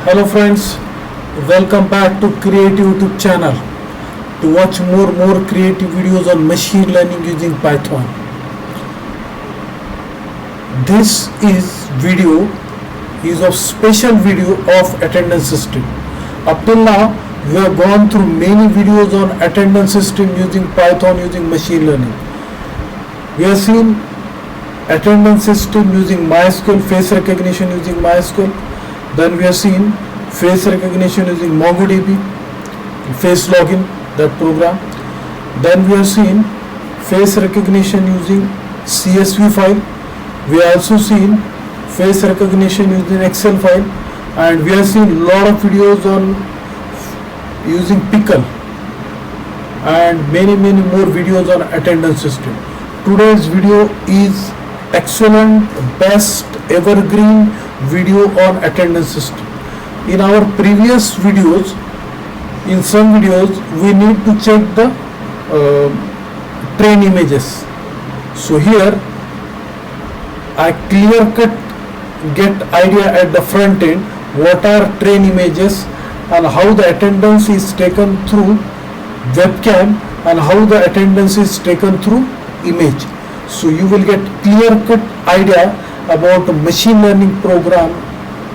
Hello friends, welcome back to Creative YouTube channel to watch more creative videos on machine learning using Python. This video is of special video of attendance system. Up till now we have gone through many videos on attendance system using Python using machine learning. We have seen attendance system using MySQL, face recognition using MySQL. Then we have seen face recognition using MongoDB, face login, that program. Then we have seen face recognition using CSV file. We have also seen face recognition using Excel file, and we have seen lot of videos on using Pickle and many more videos on attendance system. Today's video is excellent, best evergreen video on attendance system. In our previous videos, in some videos we need to check the train images. So here I clear cut get idea at the front end what are train images and how the attendance is taken through webcam and how the attendance is taken through image. So you will get clear cut idea about the machine learning program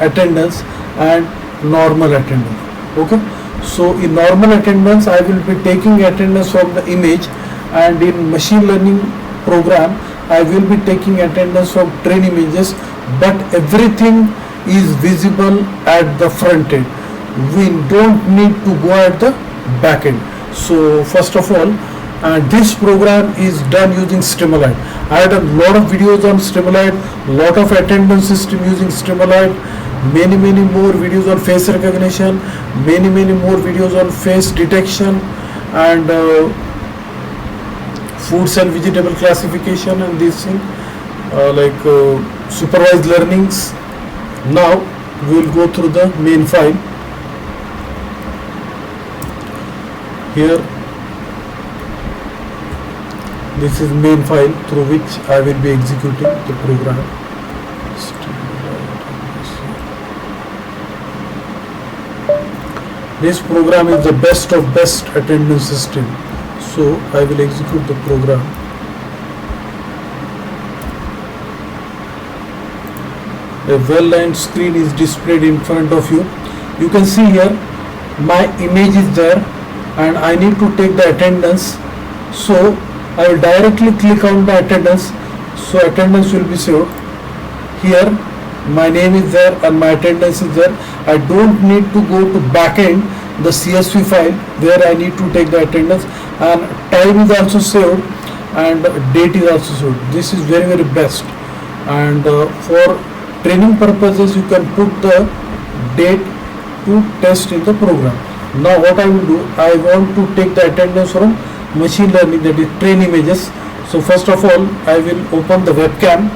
attendance and normal attendance. Okay, so in normal attendance I will be taking attendance from the image, and in machine learning program I will be taking attendance from train images, but everything is visible at the front end. We don't need to go at the back end. So first of all, this program is done using Streamlit. I had a lot of videos on Streamlit, lot of attendance system using Streamlit, many more videos on face recognition, many more videos on face detection and foods and vegetable classification and this thing like supervised learnings. Now we will go through the main file. Here this is main file through which I will be executing the program. This program is the best of best attendance system. So I will execute the program. A well-lined screen is displayed in front of you. You can see here my image is there and I need to take the attendance. So I will directly click on the attendance, so attendance will be saved. Here my name is there and my attendance is there. I don't need to go to backend the CSV file where I need to take the attendance, and time is also saved and date is also saved. This is very best, and for training purposes you can put the date to test in the program. Now what I will do, I want to take the attendance from machine learning, that is train images. So first of all I will open the webcam.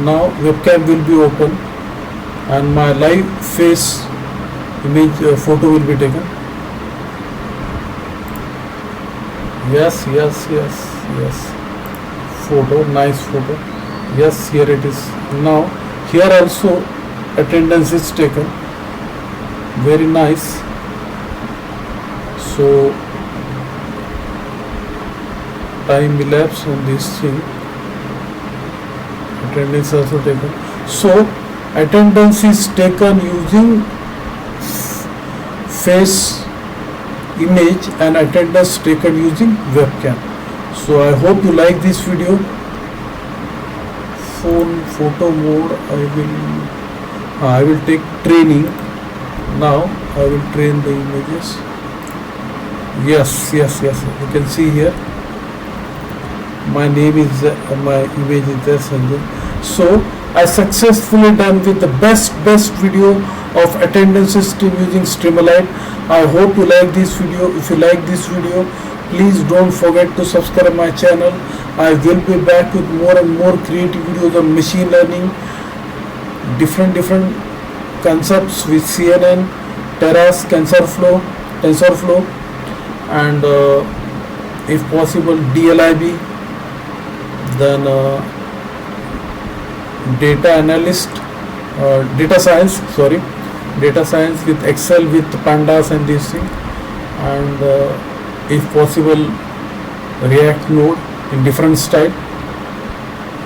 Now webcam will be open and my live face image photo will be taken. Yes, photo, nice photo. Yes, here it is. Now here also attendance is taken, very nice. So time elapsed on this thing, attendance also taken. So attendance is taken using face image and attendance taken using webcam. So I hope you like this video. Phone photo mode, I will take training. Now I will train the images. Yes, you can see here my name is my image is there, Sanjay. So I successfully done with the best video of attendance system using Streamlit. I hope you like this video. If you like this video, please don't forget to subscribe my channel. I will be back with more and more creative videos on machine learning, different concepts with CNN, Keras, TensorFlow, and if possible DLIB, then data analyst, data science, data science with Excel, with pandas and these things, and if possible React Node in different style.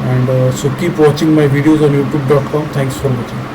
And so keep watching my videos on youtube.com. Thanks for watching.